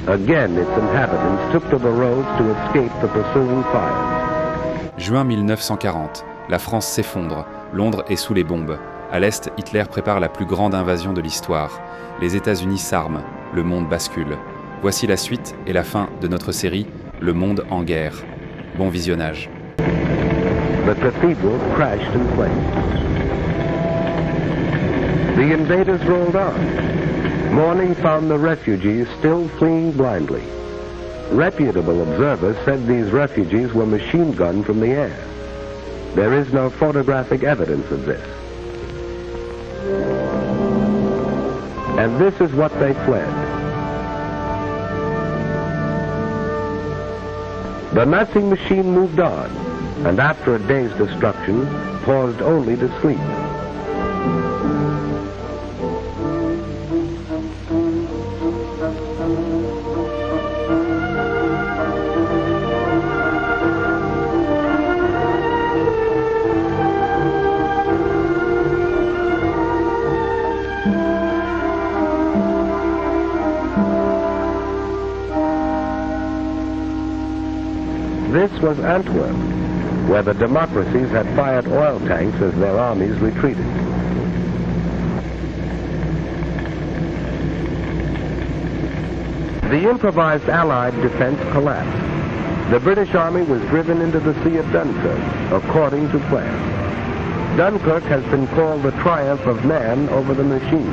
Again, its inhabitants took to the roads to escape the pursuing fires. Juin 1940, la France s'effondre, Londres est sous les bombes. À l'Est, Hitler prépare la plus grande invasion de l'histoire. Les États-Unis s'arment, le monde bascule. Voici la suite et la fin de notre série Le Monde en guerre. Bon visionnage. The cathedral crashed in flames. The invaders rolled on. Morning found the refugees still fleeing blindly. Reputable observers said these refugees were machine gunned from the air. There is no photographic evidence of this. And this is what they fled. The Nazi machine moved on, and after a day's destruction, paused only to sleep. This was Antwerp, where the democracies had fired oil tanks as their armies retreated. The improvised Allied defense collapsed. The British Army was driven into the Sea of Dunkirk, according to plan. Dunkirk has been called the triumph of man over the machine.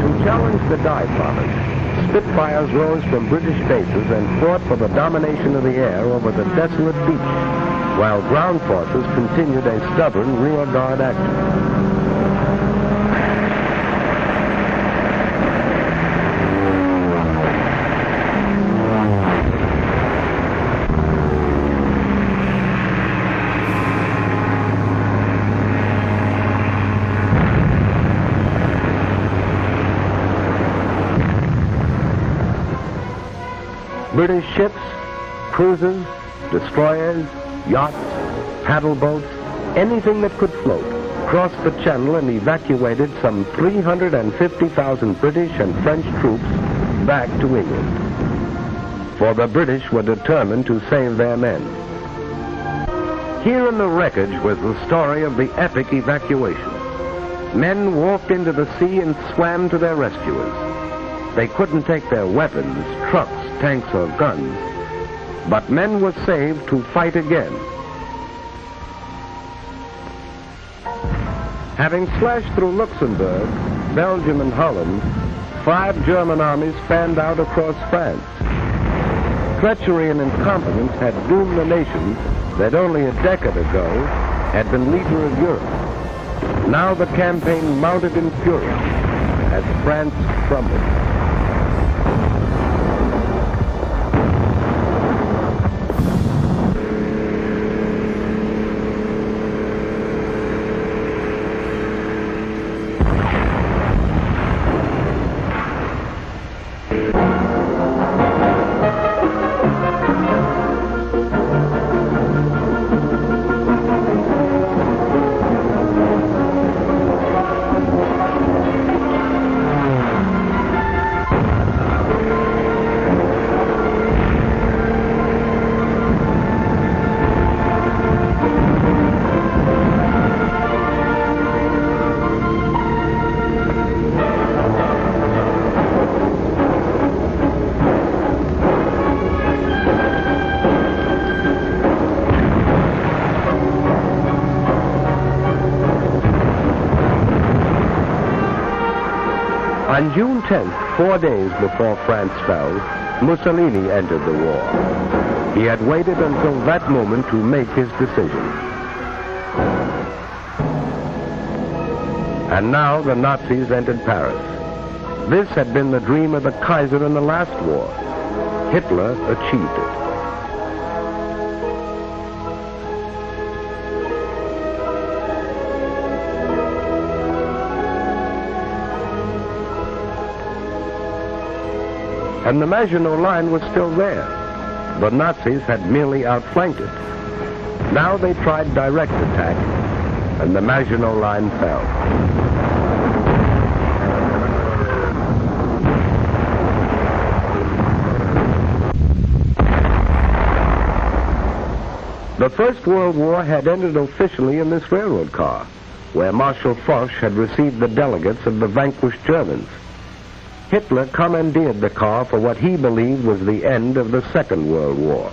To challenge the Die Province, Spitfires rose from British bases and fought for the domination of the air over the desolate beach, while ground forces continued a stubborn rear guard action. British ships, cruisers, destroyers, yachts, paddle boats, anything that could float, crossed the channel and evacuated some 350,000 British and French troops back to England. For the British were determined to save their men. Here in the wreckage was the story of the epic evacuation. Men walked into the sea and swam to their rescuers. They couldn't take their weapons, trucks, tanks, or guns, but men were saved to fight again. Having slashed through Luxembourg, Belgium, and Holland, 5 German armies fanned out across France. Treachery and incompetence had doomed the nation that only a decade ago had been leader of Europe. Now the campaign mounted in fury as France crumbled. On June 10th, 4 days before France fell, Mussolini entered the war. He had waited until that moment to make his decision. And now the Nazis entered Paris. This had been the dream of the Kaiser in the last war. Hitler achieved it. And the Maginot Line was still there. The Nazis had merely outflanked it. Now they tried direct attack, and the Maginot Line fell. The First World War had ended officially in this railroad car, where Marshal Foch had received the delegates of the vanquished Germans. Hitler commandeered the car for what he believed was the end of the Second World War.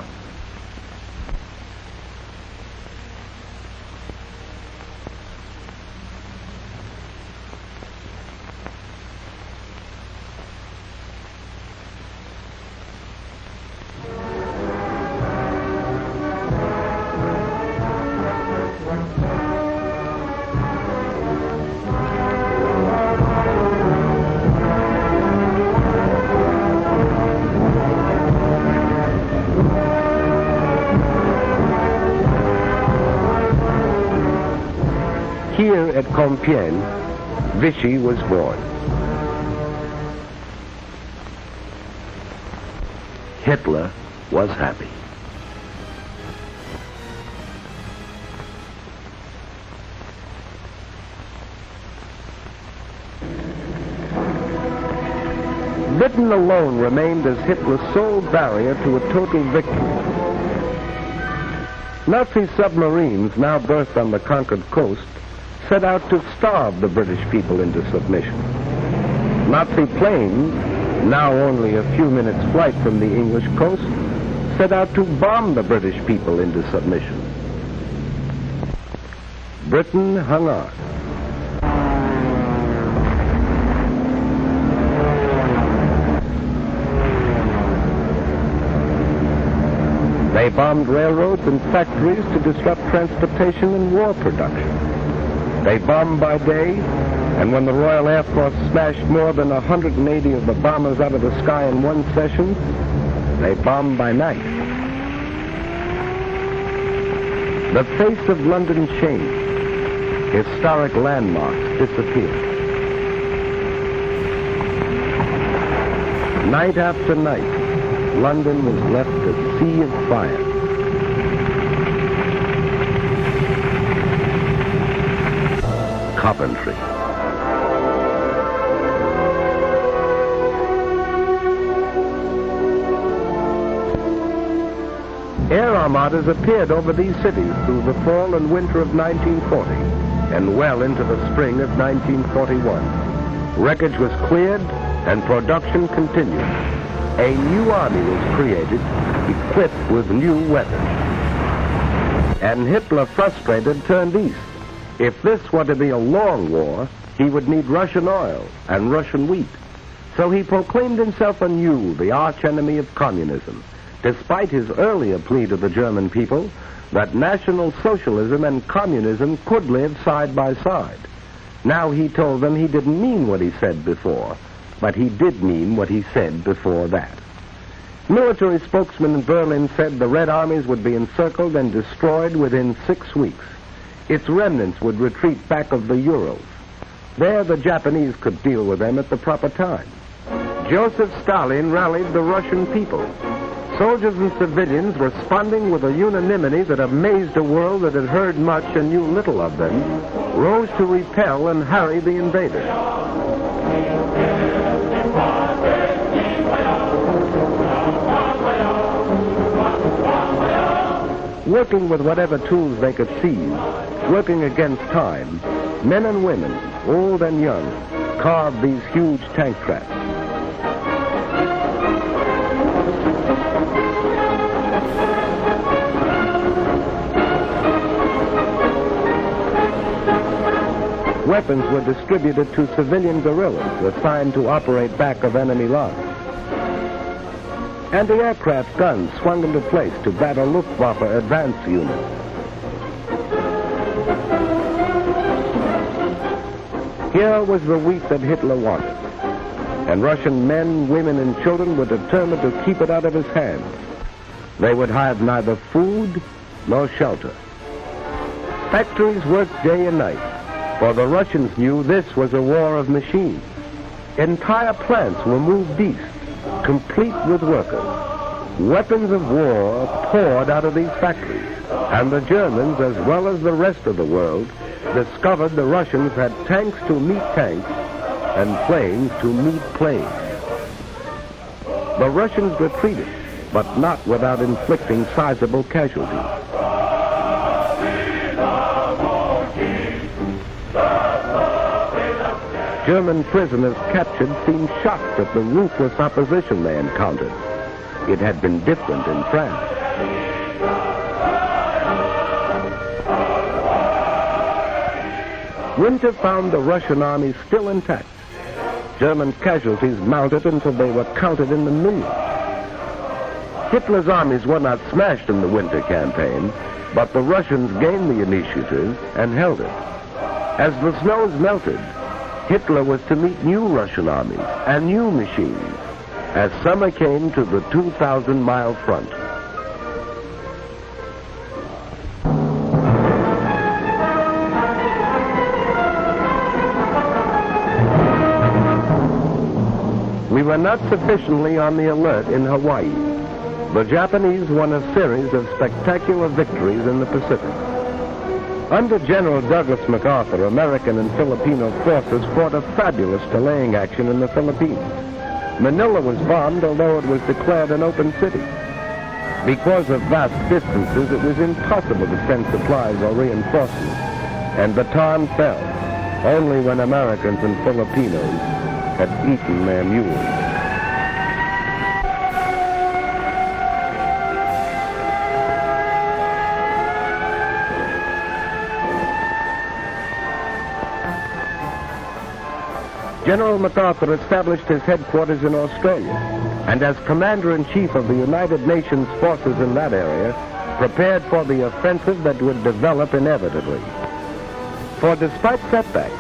Here at Compiègne, Vichy was born. Hitler was happy. Britain alone remained as Hitler's sole barrier to a total victory. Nazi submarines, now berthed on the conquered coast, set out to starve the British people into submission. Nazi planes, now only a few minutes' flight from the English coast, set out to bomb the British people into submission. Britain hung on. They bombed railroads and factories to disrupt transportation and war production. They bombed by day, and when the Royal Air Force smashed more than 180 of the bombers out of the sky in one session, they bombed by night. The face of London changed. Historic landmarks disappeared. Night after night, London was left a sea of fire. Coventry. Air armadas appeared over these cities through the fall and winter of 1940 and well into the spring of 1941. Wreckage was cleared and production continued. A new army was created, equipped with new weapons. And Hitler, frustrated, turned east. If this were to be a long war, he would need Russian oil and Russian wheat. So he proclaimed himself anew the archenemy of communism, despite his earlier plea to the German people that National Socialism and communism could live side by side. Now he told them he didn't mean what he said before, but he did mean what he said before that. Military spokesman in Berlin said the Red Armies would be encircled and destroyed within 6 weeks. Its remnants would retreat back of the Urals. There the Japanese could deal with them at the proper time. Joseph Stalin rallied the Russian people. Soldiers and civilians responding with a unanimity that amazed a world that had heard much and knew little of them, rose to repel and harry the invaders. Working with whatever tools they could seize, working against time, men and women, old and young, carved these huge tank traps. Weapons were distributed to civilian guerrillas assigned to operate back of enemy lines. Anti-aircraft guns swung into place to battle Luftwaffe advance units. Here was the wheat that Hitler wanted, and Russian men, women, and children were determined to keep it out of his hands. They would have neither food nor shelter. Factories worked day and night, for the Russians knew this was a war of machines. Entire plants were moved east, complete with workers. Weapons of war poured out of these factories, and the Germans, as well as the rest of the world, discovered the Russians had tanks to meet tanks and planes to meet planes. The Russians retreated, but not without inflicting sizable casualties. German prisoners captured seemed shocked at the ruthless opposition they encountered. It had been different in France. Winter found the Russian army still intact. German casualties mounted until they were counted in the millions. Hitler's armies were not smashed in the winter campaign, but the Russians gained the initiative and held it. As the snows melted, Hitler was to meet new Russian armies and new machines as summer came to the 2,000-mile front. We were not sufficiently on the alert in Hawaii. The Japanese won a series of spectacular victories in the Pacific. Under General Douglas MacArthur, American and Filipino forces fought a fabulous delaying action in the Philippines. Manila was bombed, although it was declared an open city. Because of vast distances, it was impossible to send supplies or reinforcements, and Bataan fell, only when Americans and Filipinos had eaten their mules. General MacArthur established his headquarters in Australia, and as Commander-in-Chief of the United Nations forces in that area, prepared for the offensive that would develop inevitably. For despite setbacks,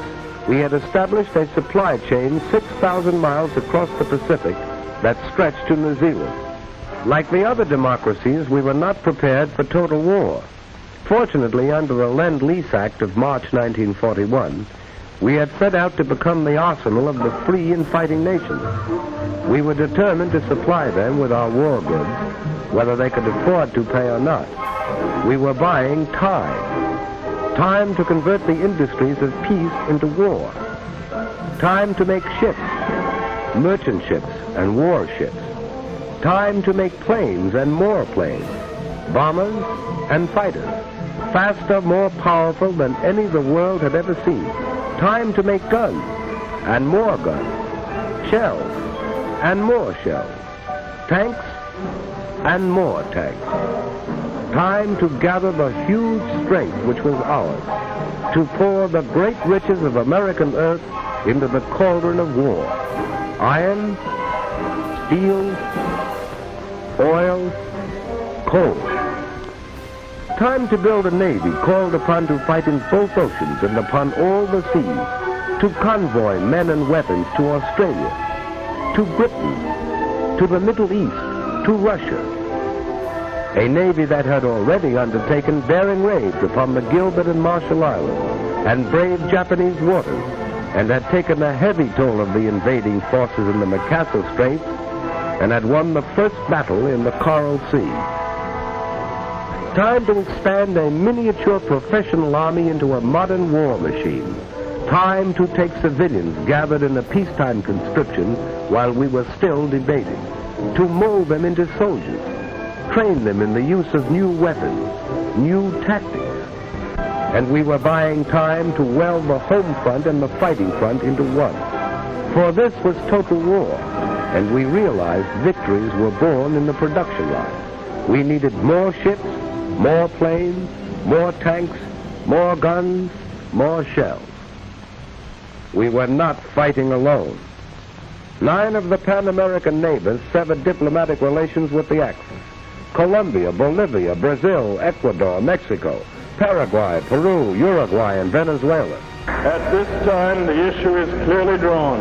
we had established a supply chain 6,000 miles across the Pacific that stretched to New Zealand. Like the other democracies, we were not prepared for total war. Fortunately, under the Lend-Lease Act of March 1941, we had set out to become the arsenal of the free and fighting nations. We were determined to supply them with our war goods, whether they could afford to pay or not. We were buying time. Time to convert the industries of peace into war. Time to make ships, merchant ships and warships. Time to make planes and more planes, bombers and fighters, faster, more powerful than any the world had ever seen. Time to make guns, and more guns, shells, and more shells, tanks, and more tanks. Time to gather the huge strength which was ours, to pour the great riches of American earth into the cauldron of war. Iron, steel, oil, coal. Time to build a navy called upon to fight in both oceans and upon all the seas, to convoy men and weapons to Australia, to Britain, to the Middle East, to Russia. A navy that had already undertaken daring raids upon the Gilbert and Marshall Islands and braved Japanese waters, and had taken a heavy toll of the invading forces in the Makassar Straits, and had won the first battle in the Coral Sea. Time to expand a miniature professional army into a modern war machine. Time to take civilians gathered in a peacetime conscription while we were still debating. To mold them into soldiers. Train them in the use of new weapons, new tactics. And we were buying time to weld the home front and the fighting front into one. For this was total war, and we realized victories were born in the production line. We needed more ships, more planes, more tanks, more guns, more shells. We were not fighting alone. 9 of the Pan-American neighbors severed diplomatic relations with the Axis. Colombia, Bolivia, Brazil, Ecuador, Mexico, Paraguay, Peru, Uruguay, and Venezuela. At this time, the issue is clearly drawn.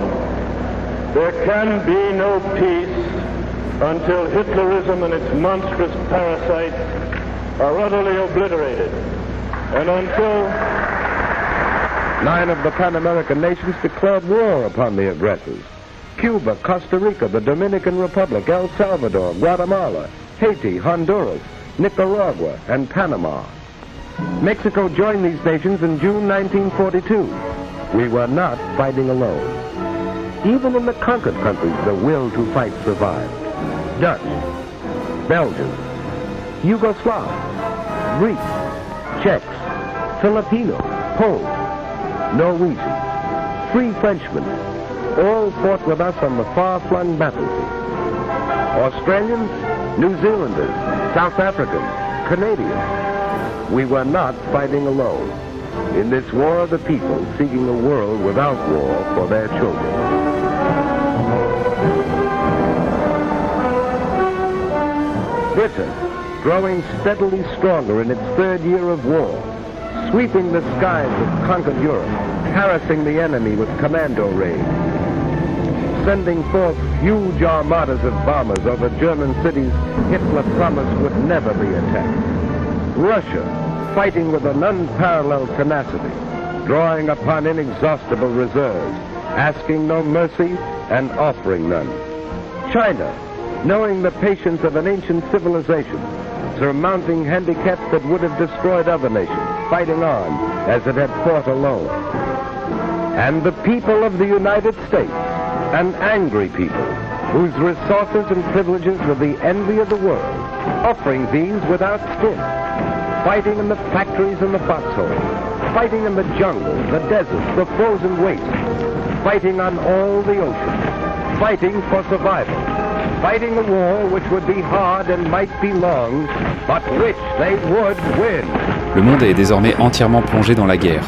There can be no peace until Hitlerism and its monstrous parasites are utterly obliterated, and until 9 of the Pan-American nations declared war upon the aggressors. Cuba, Costa Rica, the Dominican Republic, El Salvador, Guatemala, Haiti, Honduras, Nicaragua, and Panama. Mexico joined these nations in June 1942. We were not fighting alone. Even in the conquered countries, the will to fight survived. Dutch, Belgians, Yugoslavs, Greeks, Czechs, Filipinos, Poles, Norwegians, 3 Frenchmen, all fought with us on the far-flung battlefield. Australians, New Zealanders, South Africans, Canadians. We were not fighting alone. In this war of the people seeking a world without war for their children. Britain, growing steadily stronger in its 3rd year of war, sweeping the skies of conquered Europe, harassing the enemy with commando raids, sending forth huge armadas of bombers over German cities Hitler promised would never be attacked. Russia, fighting with an unparalleled tenacity, drawing upon inexhaustible reserves, asking no mercy and offering none. China, knowing the patience of an ancient civilization, surmounting handicaps that would have destroyed other nations, fighting on as it had fought alone. And the people of the United States, an angry people, whose resources and privileges were the envy of the world, offering these without stint, fighting in the factories and the foxholes, fighting in the jungles, the deserts, the frozen wastes, fighting on all the oceans, fighting for survival, fighting a war which would be hard and might be long, but which they would win. Le monde est désormais entièrement plongé dans la guerre.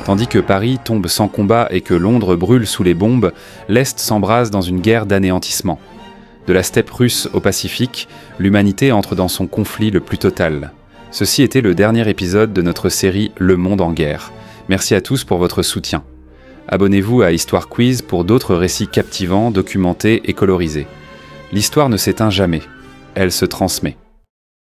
Tandis que Paris tombe sans combat et que Londres brûle sous les bombes, l'Est s'embrase dans une guerre d'anéantissement. De la steppe russe au Pacifique, l'humanité entre dans son conflit le plus total. Ceci était le dernier épisode de notre série Le Monde en guerre. Merci à tous pour votre soutien. Abonnez-vous à Histoire Quizz pour d'autres récits captivants, documentés et colorisés. L'histoire ne s'éteint jamais, elle se transmet.